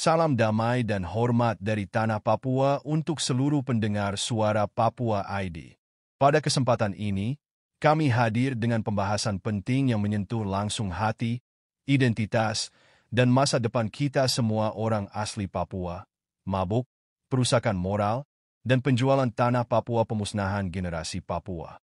Salam damai dan hormat dari Tanah Papua untuk seluruh pendengar suara Papua ID. Pada kesempatan ini, kami hadir dengan pembahasan penting yang menyentuh langsung hati, identitas, dan masa depan kita semua orang asli Papua, mabuk, perusakan moral, dan penjualan tanah Papua pemusnahan generasi Papua.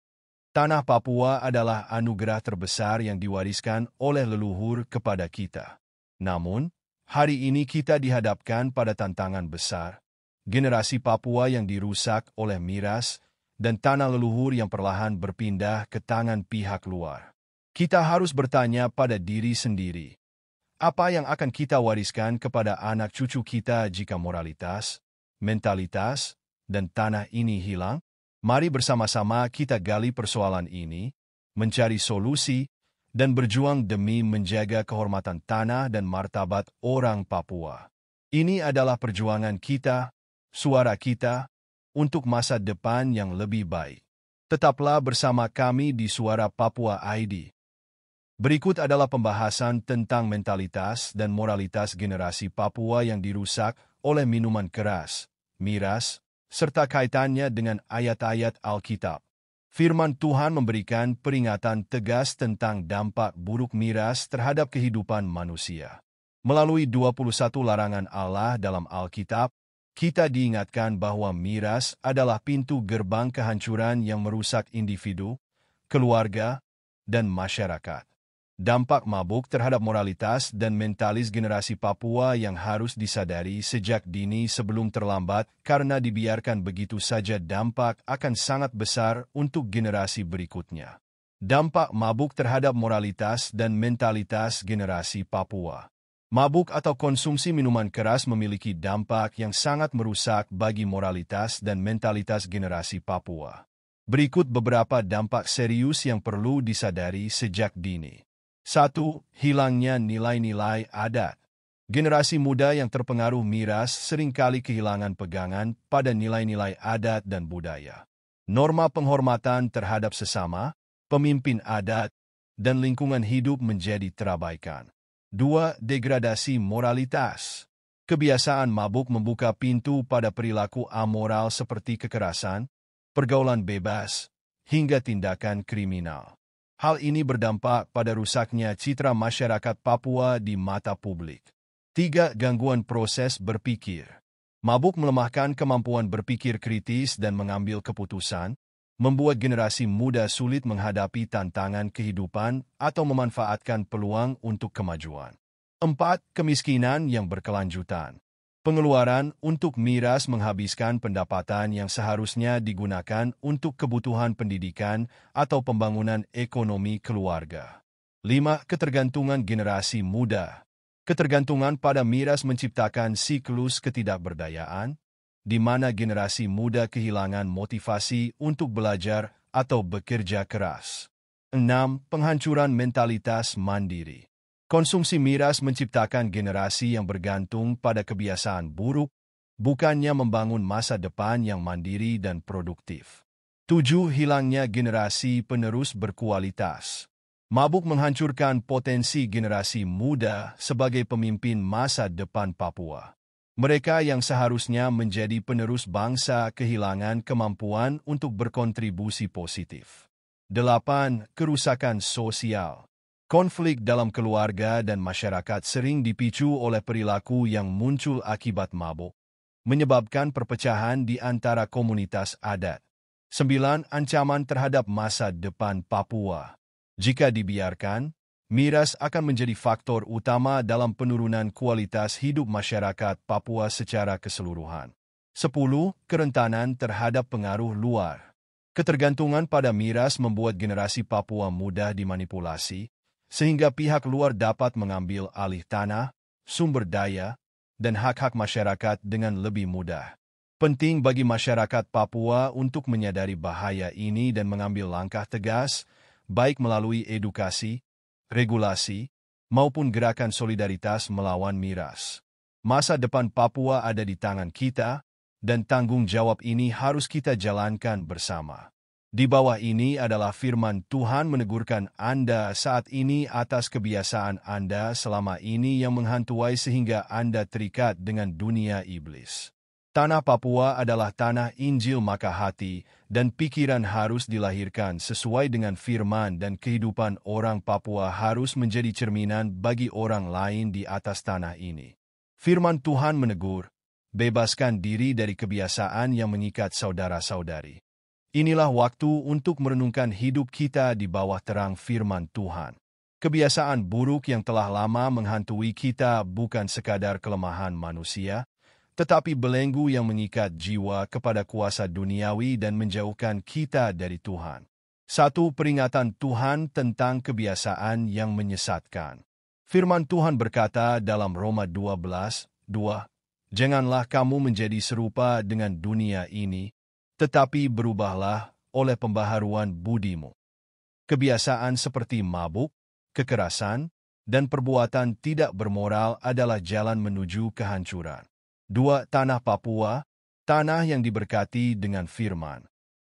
Tanah Papua adalah anugerah terbesar yang diwariskan oleh leluhur kepada kita. Namun, hari ini kita dihadapkan pada tantangan besar, generasi Papua yang dirusak oleh miras dan tanah leluhur yang perlahan berpindah ke tangan pihak luar. Kita harus bertanya pada diri sendiri, apa yang akan kita wariskan kepada anak cucu kita jika moralitas, mentalitas, dan tanah ini hilang? Mari bersama-sama kita gali persoalan ini, mencari solusi, dan berjuang demi menjaga kehormatan tanah dan martabat orang Papua. Ini adalah perjuangan kita, suara kita, untuk masa depan yang lebih baik. Tetaplah bersama kami di Suara Papua ID. Berikut adalah pembahasan tentang mentalitas dan moralitas generasi Papua yang dirusak oleh minuman keras, miras, serta kaitannya dengan ayat-ayat Alkitab. Firman Tuhan memberikan peringatan tegas tentang dampak buruk miras terhadap kehidupan manusia. Melalui 21 larangan Allah dalam Alkitab, kita diingatkan bahwa miras adalah pintu gerbang kehancuran yang merusak individu, keluarga, dan masyarakat. Dampak mabuk terhadap moralitas dan mentalis generasi Papua yang harus disadari sejak dini sebelum terlambat karena dibiarkan begitu saja dampak akan sangat besar untuk generasi berikutnya. Dampak mabuk terhadap moralitas dan mentalitas generasi Papua. Mabuk atau konsumsi minuman keras memiliki dampak yang sangat merusak bagi moralitas dan mentalitas generasi Papua. Berikut beberapa dampak serius yang perlu disadari sejak dini. 1. Hilangnya nilai-nilai adat. Generasi muda yang terpengaruh miras seringkali kehilangan pegangan pada nilai-nilai adat dan budaya. Norma penghormatan terhadap sesama, pemimpin adat, dan lingkungan hidup menjadi terabaikan. 2. Degradasi moralitas. Kebiasaan mabuk membuka pintu pada perilaku amoral seperti kekerasan, pergaulan bebas, hingga tindakan kriminal. Hal ini berdampak pada rusaknya citra masyarakat Papua di mata publik. 3. Gangguan proses berpikir. Mabuk melemahkan kemampuan berpikir kritis dan mengambil keputusan, membuat generasi muda sulit menghadapi tantangan kehidupan atau memanfaatkan peluang untuk kemajuan. 4. Kemiskinan yang berkelanjutan. Pengeluaran untuk miras menghabiskan pendapatan yang seharusnya digunakan untuk kebutuhan pendidikan atau pembangunan ekonomi keluarga. 5. Ketergantungan generasi muda. Ketergantungan pada miras menciptakan siklus ketidakberdayaan, di mana generasi muda kehilangan motivasi untuk belajar atau bekerja keras. 6. Penghancuran mentalitas mandiri. Konsumsi miras menciptakan generasi yang bergantung pada kebiasaan buruk, bukannya membangun masa depan yang mandiri dan produktif. 7. Hilangnya generasi penerus berkualitas. Mabuk menghancurkan potensi generasi muda sebagai pemimpin masa depan Papua. Mereka yang seharusnya menjadi penerus bangsa kehilangan kemampuan untuk berkontribusi positif. 8. Kerusakan sosial. Konflik dalam keluarga dan masyarakat sering dipicu oleh perilaku yang muncul akibat mabuk, menyebabkan perpecahan di antara komunitas adat. 9. Ancaman terhadap masa depan Papua. Jika dibiarkan, miras akan menjadi faktor utama dalam penurunan kualitas hidup masyarakat Papua secara keseluruhan. 10. Kerentanan terhadap pengaruh luar. Ketergantungan pada miras membuat generasi Papua mudah dimanipulasi, sehingga pihak luar dapat mengambil alih tanah, sumber daya, dan hak-hak masyarakat dengan lebih mudah. Penting bagi masyarakat Papua untuk menyadari bahaya ini dan mengambil langkah tegas, baik melalui edukasi, regulasi, maupun gerakan solidaritas melawan miras. Masa depan Papua ada di tangan kita, dan tanggung jawab ini harus kita jalankan bersama. Di bawah ini adalah firman Tuhan menegurkan Anda saat ini atas kebiasaan Anda selama ini yang menghantui sehingga Anda terikat dengan dunia iblis. Tanah Papua adalah tanah Injil, maka hati dan pikiran harus dilahirkan sesuai dengan firman dan kehidupan orang Papua harus menjadi cerminan bagi orang lain di atas tanah ini. Firman Tuhan menegur, bebaskan diri dari kebiasaan yang mengikat saudara-saudari. Inilah waktu untuk merenungkan hidup kita di bawah terang firman Tuhan. Kebiasaan buruk yang telah lama menghantui kita bukan sekadar kelemahan manusia, tetapi belenggu yang mengikat jiwa kepada kuasa duniawi dan menjauhkan kita dari Tuhan. Satu peringatan Tuhan tentang kebiasaan yang menyesatkan. Firman Tuhan berkata dalam Roma 12:2, "Janganlah kamu menjadi serupa dengan dunia ini, tetapi berubahlah oleh pembaharuan budimu." Kebiasaan seperti mabuk, kekerasan, dan perbuatan tidak bermoral adalah jalan menuju kehancuran. 2. Tanah Papua, tanah yang diberkati dengan firman.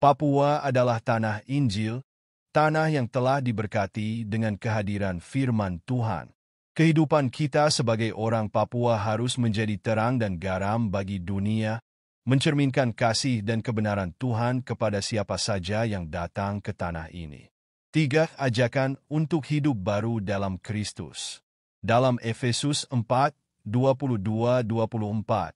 Papua adalah tanah Injil, tanah yang telah diberkati dengan kehadiran firman Tuhan. Kehidupan kita sebagai orang Papua harus menjadi terang dan garam bagi dunia, mencerminkan kasih dan kebenaran Tuhan kepada siapa saja yang datang ke tanah ini. 3. Ajakan untuk hidup baru dalam Kristus. Dalam Efesus 4:22-24,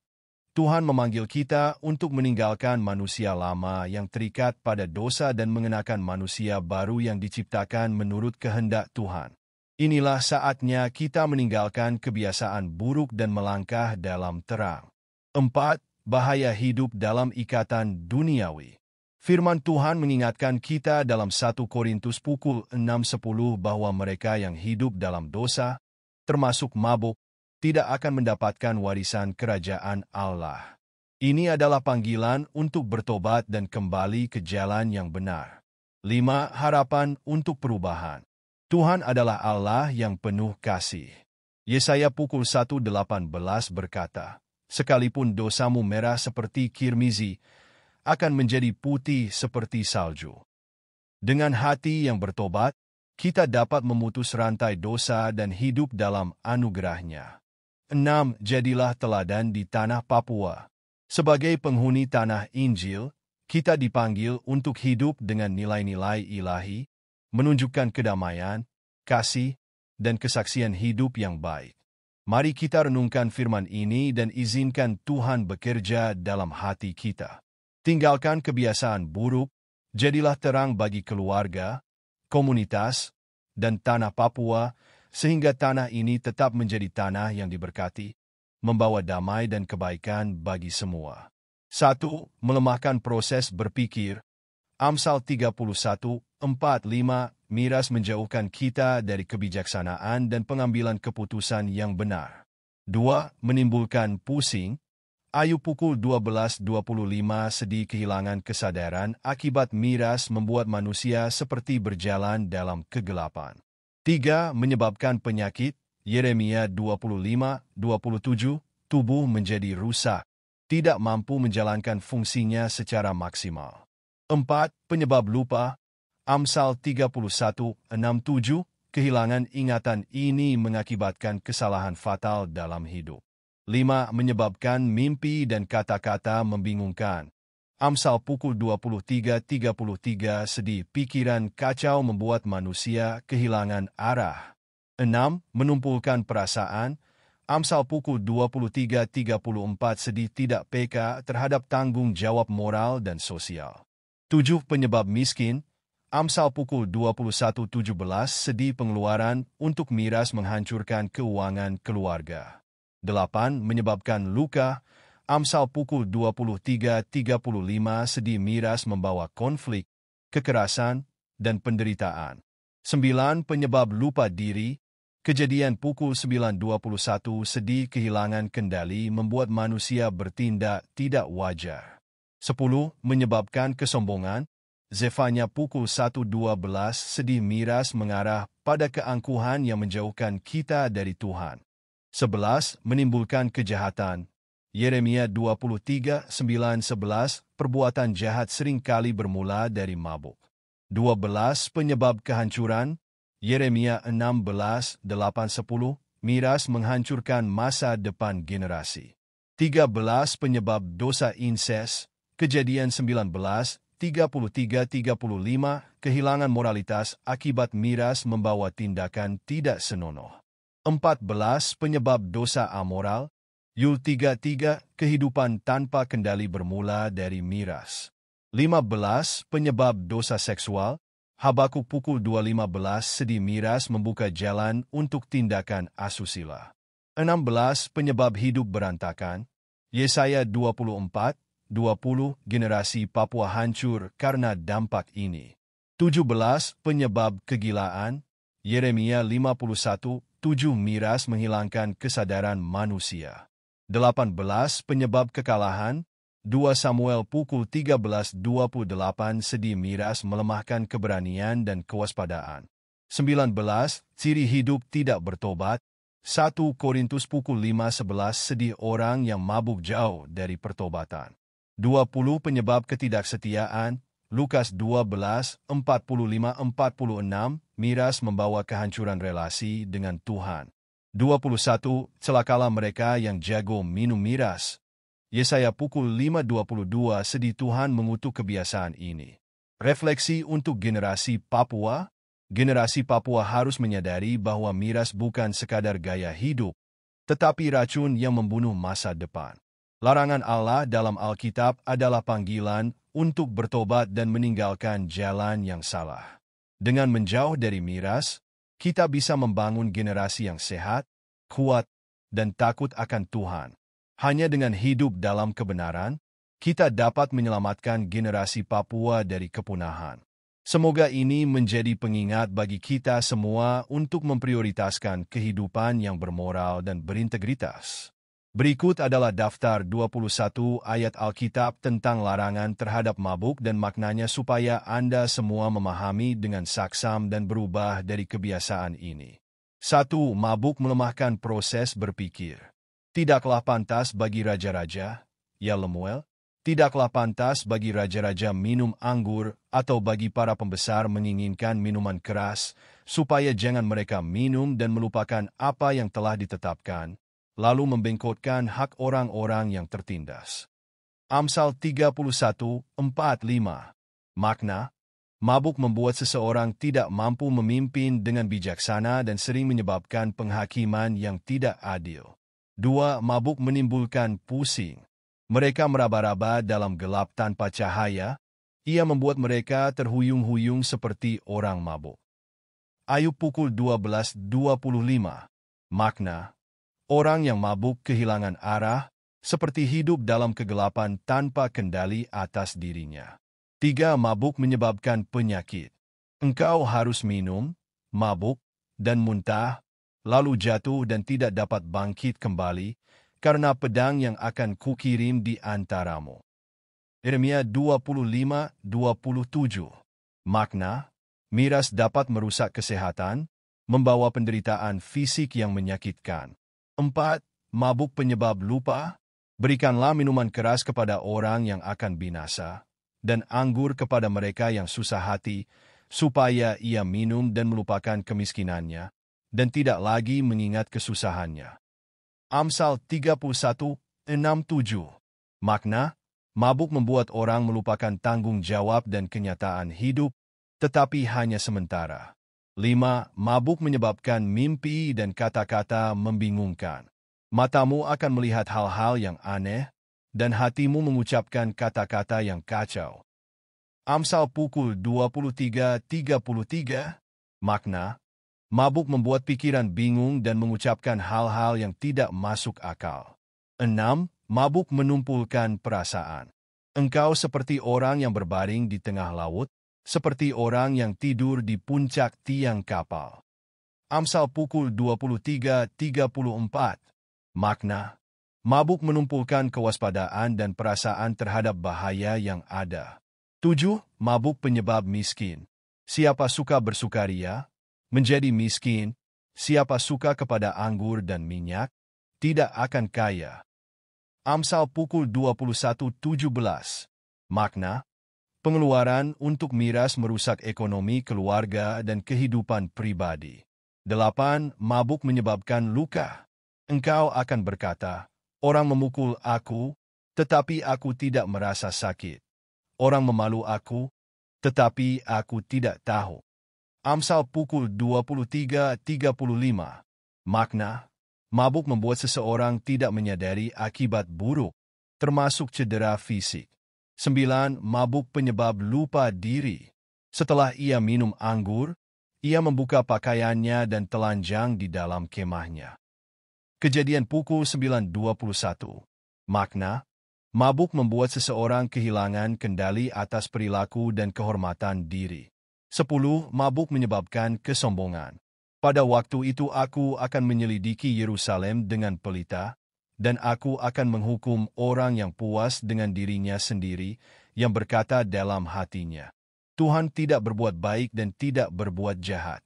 Tuhan memanggil kita untuk meninggalkan manusia lama yang terikat pada dosa dan mengenakan manusia baru yang diciptakan menurut kehendak Tuhan. Inilah saatnya kita meninggalkan kebiasaan buruk dan melangkah dalam terang. 4. Bahaya hidup dalam ikatan duniawi. Firman Tuhan mengingatkan kita dalam 1 Korintus 6:10 bahwa mereka yang hidup dalam dosa, termasuk mabuk, tidak akan mendapatkan warisan kerajaan Allah. Ini adalah panggilan untuk bertobat dan kembali ke jalan yang benar. 5. Harapan untuk perubahan. Tuhan adalah Allah yang penuh kasih. Yesaya 1:18 berkata, "Sekalipun dosamu merah seperti kirmizi, akan menjadi putih seperti salju." Dengan hati yang bertobat, kita dapat memutus rantai dosa dan hidup dalam anugerah-Nya. 6. Jadilah teladan di tanah Papua. Sebagai penghuni tanah Injil, kita dipanggil untuk hidup dengan nilai-nilai ilahi, menunjukkan kedamaian, kasih, dan kesaksian hidup yang baik. Mari kita renungkan firman ini dan izinkan Tuhan bekerja dalam hati kita. Tinggalkan kebiasaan buruk, jadilah terang bagi keluarga, komunitas, dan tanah Papua, sehingga tanah ini tetap menjadi tanah yang diberkati, membawa damai dan kebaikan bagi semua. 1. Melemahkan proses berpikir. Amsal 31:4-5, miras menjauhkan kita dari kebijaksanaan dan pengambilan keputusan yang benar. 2. Menimbulkan pusing. Ayub 12:25, sedih kehilangan kesadaran akibat miras membuat manusia seperti berjalan dalam kegelapan. 3. Menyebabkan penyakit. Yeremia 25:27, tubuh menjadi rusak, tidak mampu menjalankan fungsinya secara maksimal. 4. Penyebab lupa. Amsal 31:6-7, kehilangan ingatan ini mengakibatkan kesalahan fatal dalam hidup. 5. Menyebabkan mimpi dan kata-kata membingungkan. Amsal 23:33, sedih pikiran kacau membuat manusia kehilangan arah. 6. Menumpulkan perasaan. Amsal 23:34, sedih tidak peka terhadap tanggung jawab moral dan sosial. 7. Penyebab miskin. Amsal 21:17, sedih pengeluaran untuk miras menghancurkan keuangan keluarga. 8. Menyebabkan luka. Amsal 23:35, sedih miras membawa konflik, kekerasan, dan penderitaan. 9. Penyebab lupa diri. Kejadian 9:21, sedih kehilangan kendali membuat manusia bertindak tidak wajar. 10. Menyebabkan kesombongan. Zefanya 1:12, sedih miras mengarah pada keangkuhan yang menjauhkan kita dari Tuhan. 11. Menimbulkan kejahatan. Yeremia 23:9-11, perbuatan jahat seringkali bermula dari mabuk. 12 penyebab kehancuran, Yeremia 16:8-10, miras menghancurkan masa depan generasi. 13 penyebab dosa inses, Kejadian 19:33-35, kehilangan moralitas akibat miras membawa tindakan tidak senonoh. 14 penyebab dosa amoral, Yul 3:3, kehidupan tanpa kendali bermula dari miras. 15 penyebab dosa seksual, Habakuk pukul 2:15, sedih miras membuka jalan untuk tindakan asusila. 16 penyebab hidup berantakan, Yesaya 24:20, generasi Papua hancur karena dampak ini. 17 penyebab kegilaan, Yeremia 51:7, miras menghilangkan kesadaran manusia. 18 penyebab kekalahan, 2 Samuel pukul 13:28, sedih miras melemahkan keberanian dan kewaspadaan. 19 ciri hidup tidak bertobat, 1 Korintus pukul 5:11, sedih orang yang mabuk jauh dari pertobatan. 20 penyebab ketidaksetiaan, Lukas 12:45-46, miras membawa kehancuran relasi dengan Tuhan. 21 celakalah mereka yang jago minum miras, Yesaya pukul 5:22, sedih Tuhan mengutuk kebiasaan ini. Refleksi untuk generasi Papua. Generasi Papua harus menyadari bahwa miras bukan sekadar gaya hidup, tetapi racun yang membunuh masa depan. Larangan Allah dalam Alkitab adalah panggilan untuk bertobat dan meninggalkan jalan yang salah. Dengan menjauh dari miras, kita bisa membangun generasi yang sehat, kuat, dan takut akan Tuhan. Hanya dengan hidup dalam kebenaran, kita dapat menyelamatkan generasi Papua dari kepunahan. Semoga ini menjadi pengingat bagi kita semua untuk memprioritaskan kehidupan yang bermoral dan berintegritas. Berikut adalah daftar 21 ayat Alkitab tentang larangan terhadap mabuk dan maknanya supaya Anda semua memahami dengan saksam dan berubah dari kebiasaan ini. 1. Mabuk melemahkan proses berpikir. Tidaklah pantas bagi raja-raja, ya Lemuel, tidaklah pantas bagi raja-raja minum anggur atau bagi para pembesar menginginkan minuman keras, supaya jangan mereka minum dan melupakan apa yang telah ditetapkan, lalu membengkotkan hak orang-orang yang tertindas. Amsal 31:4-5. Makna, mabuk membuat seseorang tidak mampu memimpin dengan bijaksana dan sering menyebabkan penghakiman yang tidak adil. 2. Mabuk menimbulkan pusing. Mereka meraba-raba dalam gelap tanpa cahaya, ia membuat mereka terhuyung-huyung seperti orang mabuk. Ayub pukul 12:25. Makna, orang yang mabuk kehilangan arah, seperti hidup dalam kegelapan tanpa kendali atas dirinya. 3. Mabuk menyebabkan penyakit. Engkau harus minum, mabuk, dan muntah, lalu jatuh dan tidak dapat bangkit kembali, karena pedang yang akan kukirim di antaramu. Yeremia 25:27. Makna, miras dapat merusak kesehatan, membawa penderitaan fisik yang menyakitkan. 4. Mabuk penyebab lupa. Berikanlah minuman keras kepada orang yang akan binasa, dan anggur kepada mereka yang susah hati, supaya ia minum dan melupakan kemiskinannya, dan tidak lagi mengingat kesusahannya. Amsal 31:6-7. Makna, mabuk membuat orang melupakan tanggung jawab dan kenyataan hidup, tetapi hanya sementara. 5. Mabuk menyebabkan mimpi dan kata-kata membingungkan. Matamu akan melihat hal-hal yang aneh, dan hatimu mengucapkan kata-kata yang kacau. Amsal pukul 23:33. Makna, mabuk membuat pikiran bingung dan mengucapkan hal-hal yang tidak masuk akal. 6. Mabuk menumpulkan perasaan. Engkau seperti orang yang berbaring di tengah laut, seperti orang yang tidur di puncak tiang kapal. Amsal pukul 23:34. Makna, mabuk menumpulkan kewaspadaan dan perasaan terhadap bahaya yang ada. 7. Mabuk penyebab miskin. Siapa suka bersukaria, menjadi miskin, siapa suka kepada anggur dan minyak, tidak akan kaya. Amsal pukul 21:17. Makna, Pengeluaran untuk miras merusak ekonomi keluarga dan kehidupan pribadi. 8. Mabuk menyebabkan luka. Engkau akan berkata, orang memukul aku, tetapi aku tidak merasa sakit. Orang memalu aku, tetapi aku tidak tahu. Amsal pukul 23:35. Makna, mabuk membuat seseorang tidak menyadari akibat buruk, termasuk cedera fisik. 9. Mabuk penyebab lupa diri. Setelah ia minum anggur, ia membuka pakaiannya dan telanjang di dalam kemahnya. Kejadian pukul 9:21. Makna, mabuk membuat seseorang kehilangan kendali atas perilaku dan kehormatan diri. 10. Mabuk menyebabkan kesombongan. Pada waktu itu aku akan menyelidiki Yerusalem dengan pelita, dan aku akan menghukum orang yang puas dengan dirinya sendiri, yang berkata dalam hatinya, Tuhan tidak berbuat baik dan tidak berbuat jahat.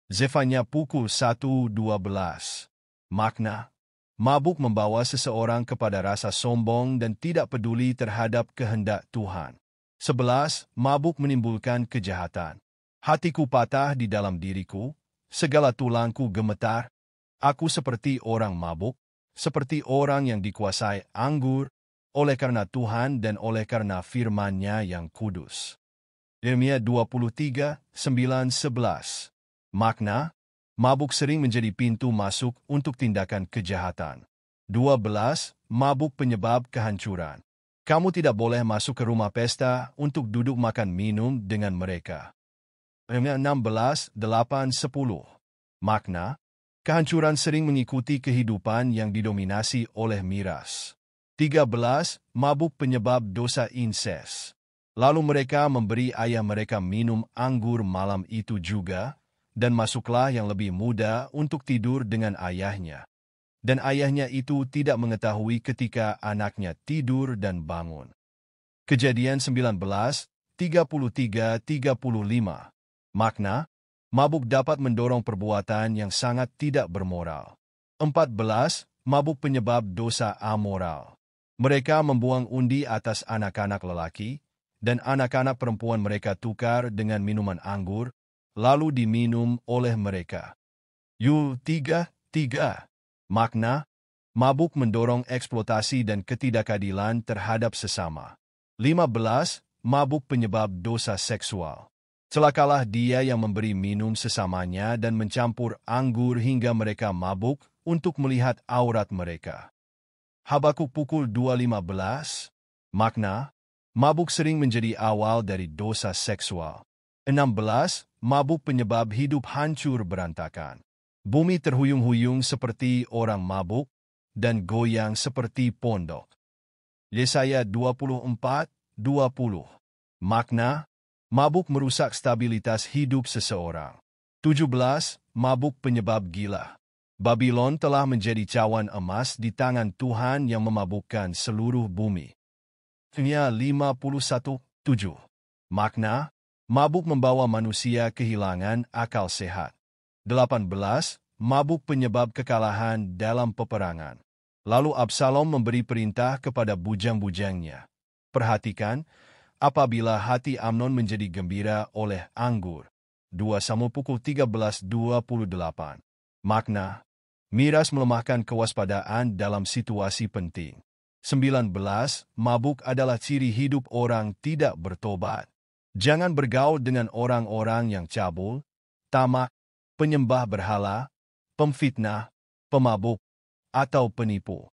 Zefanya pukul 1:12. Makna, mabuk membawa seseorang kepada rasa sombong dan tidak peduli terhadap kehendak Tuhan. 11. Mabuk menimbulkan kejahatan. Hatiku patah di dalam diriku, segala tulangku gemetar. Aku seperti orang mabuk, seperti orang yang dikuasai anggur, oleh karena Tuhan dan oleh karena firman-Nya yang kudus. Yeremia 23:9-11. Makna, mabuk sering menjadi pintu masuk untuk tindakan kejahatan. 12. Mabuk penyebab kehancuran. Kamu tidak boleh masuk ke rumah pesta untuk duduk makan minum dengan mereka. Yeremia 16:8-10. Makna, kehancuran sering mengikuti kehidupan yang didominasi oleh miras. 13. Mabuk penyebab dosa inses. Lalu mereka memberi ayah mereka minum anggur malam itu juga, dan masuklah yang lebih muda untuk tidur dengan ayahnya. Dan ayahnya itu tidak mengetahui ketika anaknya tidur dan bangun. Kejadian 19:33-35. Makna, mabuk dapat mendorong perbuatan yang sangat tidak bermoral. 14. Mabuk penyebab dosa amoral. Mereka membuang undi atas anak-anak lelaki, dan anak-anak perempuan mereka tukar dengan minuman anggur, lalu diminum oleh mereka. Yul 3:3. Makna, mabuk mendorong eksploitasi dan ketidakadilan terhadap sesama. 15. Mabuk penyebab dosa seksual. Celakalah dia yang memberi minum sesamanya dan mencampur anggur hingga mereka mabuk untuk melihat aurat mereka. Habakuk pukul 2:15. Makna, mabuk sering menjadi awal dari dosa seksual. 16. Mabuk penyebab hidup hancur berantakan. Bumi terhuyung-huyung seperti orang mabuk, dan goyang seperti pondok. Yesaya 24:20. Makna, mabuk merusak stabilitas hidup seseorang. 17. Mabuk penyebab gila. Babylon telah menjadi cawan emas di tangan Tuhan yang memabukkan seluruh bumi. Yeremia 51:7. Makna, mabuk membawa manusia kehilangan akal sehat. 18. Mabuk penyebab kekalahan dalam peperangan. Lalu Absalom memberi perintah kepada bujang-bujangnya. Perhatikan, apabila hati Amnon menjadi gembira oleh anggur. 2 Samuel pukul 13:28. Makna, miras melemahkan kewaspadaan dalam situasi penting. 19. Mabuk adalah ciri hidup orang tidak bertobat. Jangan bergaul dengan orang-orang yang cabul, tamak, penyembah berhala, pemfitnah, pemabuk, atau penipu.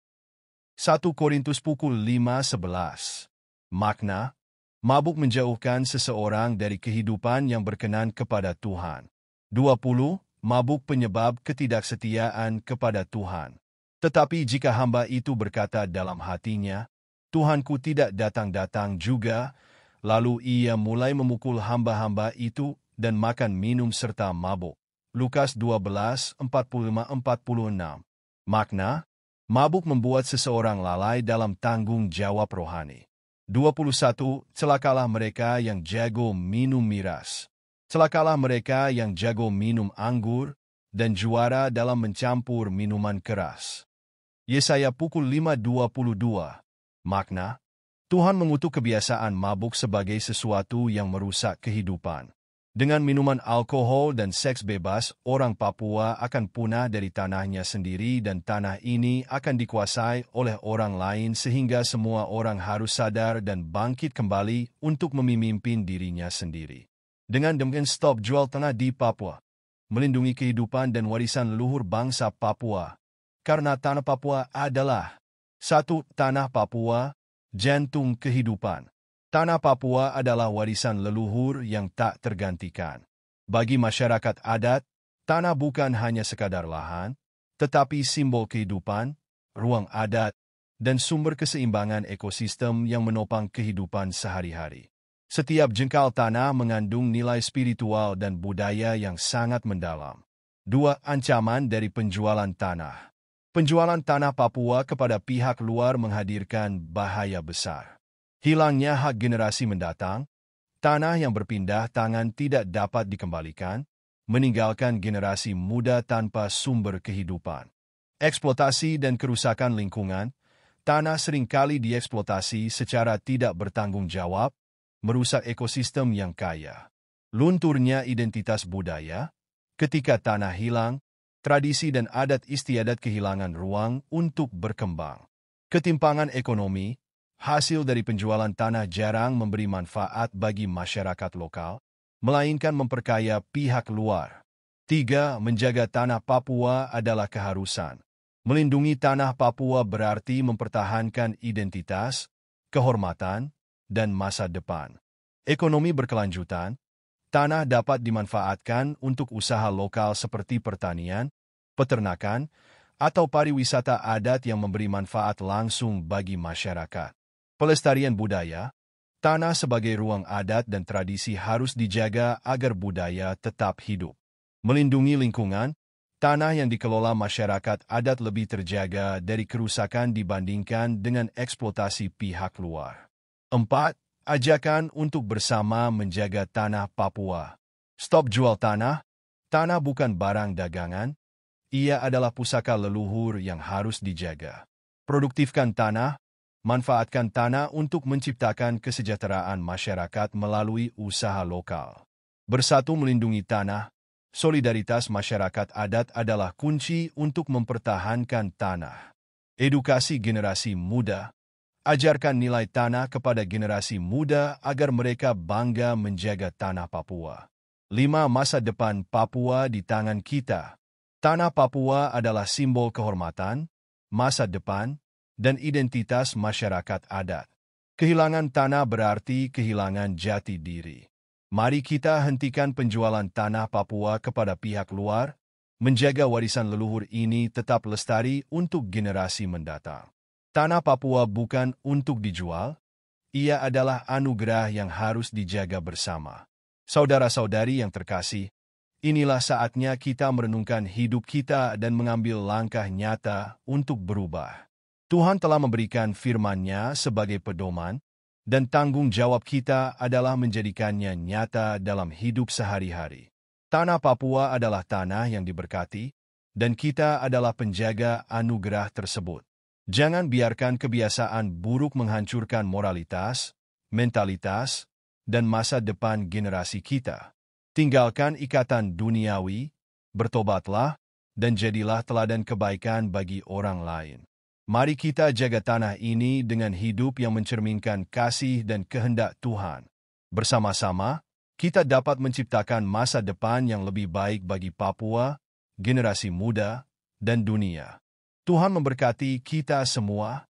1 Korintus pukul 5:11. Makna, mabuk menjauhkan seseorang dari kehidupan yang berkenan kepada Tuhan. 20. Mabuk penyebab ketidaksetiaan kepada Tuhan. Tetapi jika hamba itu berkata dalam hatinya, Tuhanku tidak datang-datang juga, lalu ia mulai memukul hamba-hamba itu dan makan minum serta mabuk. Lukas 12:45-46. Makna, mabuk membuat seseorang lalai dalam tanggung jawab rohani. 21. Celakalah mereka yang jago minum miras. Celakalah mereka yang jago minum anggur dan juara dalam mencampur minuman keras. Yesaya pukul 5:22. Makna, Tuhan mengutuk kebiasaan mabuk sebagai sesuatu yang merusak kehidupan. Dengan minuman alkohol dan seks bebas, orang Papua akan punah dari tanahnya sendiri dan tanah ini akan dikuasai oleh orang lain sehingga semua orang harus sadar dan bangkit kembali untuk memimpin dirinya sendiri. Dengan demikian stop jual tanah di Papua. Melindungi kehidupan dan warisan leluhur bangsa Papua. Karena tanah Papua adalah satu tanah Papua, jantung kehidupan. Tanah Papua adalah warisan leluhur yang tak tergantikan. Bagi masyarakat adat, tanah bukan hanya sekadar lahan, tetapi simbol kehidupan, ruang adat, dan sumber keseimbangan ekosistem yang menopang kehidupan sehari-hari. Setiap jengkal tanah mengandung nilai spiritual dan budaya yang sangat mendalam. 2. Ancaman dari penjualan tanah. Penjualan tanah Papua kepada pihak luar menghadirkan bahaya besar. Hilangnya hak generasi mendatang, tanah yang berpindah tangan tidak dapat dikembalikan, meninggalkan generasi muda tanpa sumber kehidupan. Eksploitasi dan kerusakan lingkungan, tanah seringkali dieksploitasi secara tidak bertanggung jawab, merusak ekosistem yang kaya. Lunturnya identitas budaya, ketika tanah hilang, tradisi dan adat istiadat kehilangan ruang untuk berkembang. Ketimpangan ekonomi, hasil dari penjualan tanah jarang memberi manfaat bagi masyarakat lokal, melainkan memperkaya pihak luar. 3. Menjaga tanah Papua adalah keharusan. Melindungi tanah Papua berarti mempertahankan identitas, kehormatan, dan masa depan. Ekonomi berkelanjutan, tanah dapat dimanfaatkan untuk usaha lokal seperti pertanian, peternakan, atau pariwisata adat yang memberi manfaat langsung bagi masyarakat. Pelestarian budaya, tanah sebagai ruang adat dan tradisi harus dijaga agar budaya tetap hidup. Melindungi lingkungan, tanah yang dikelola masyarakat adat lebih terjaga dari kerusakan dibandingkan dengan eksploitasi pihak luar. 4. Ajakan untuk bersama menjaga tanah Papua. Stop jual tanah. Tanah bukan barang dagangan. Ia adalah pusaka leluhur yang harus dijaga. Produktifkan tanah, manfaatkan tanah untuk menciptakan kesejahteraan masyarakat melalui usaha lokal. Bersatu melindungi tanah, solidaritas masyarakat adat adalah kunci untuk mempertahankan tanah. Edukasi generasi muda, ajarkan nilai tanah kepada generasi muda agar mereka bangga menjaga tanah Papua. 5. Masa depan Papua di tangan kita. Tanah Papua adalah simbol kehormatan, masa depan, dan identitas masyarakat adat. Kehilangan tanah berarti kehilangan jati diri. Mari kita hentikan penjualan tanah Papua kepada pihak luar, menjaga warisan leluhur ini tetap lestari untuk generasi mendatang. Tanah Papua bukan untuk dijual, ia adalah anugerah yang harus dijaga bersama. Saudara-saudari yang terkasih, inilah saatnya kita merenungkan hidup kita dan mengambil langkah nyata untuk berubah. Tuhan telah memberikan firman-Nya sebagai pedoman, dan tanggung jawab kita adalah menjadikannya nyata dalam hidup sehari-hari. Tanah Papua adalah tanah yang diberkati, dan kita adalah penjaga anugerah tersebut. Jangan biarkan kebiasaan buruk menghancurkan moralitas, mentalitas, dan masa depan generasi kita. Tinggalkan ikatan duniawi, bertobatlah, dan jadilah teladan kebaikan bagi orang lain. Mari kita jaga tanah ini dengan hidup yang mencerminkan kasih dan kehendak Tuhan. Bersama-sama, kita dapat menciptakan masa depan yang lebih baik bagi Papua, generasi muda, dan dunia. Tuhan memberkati kita semua.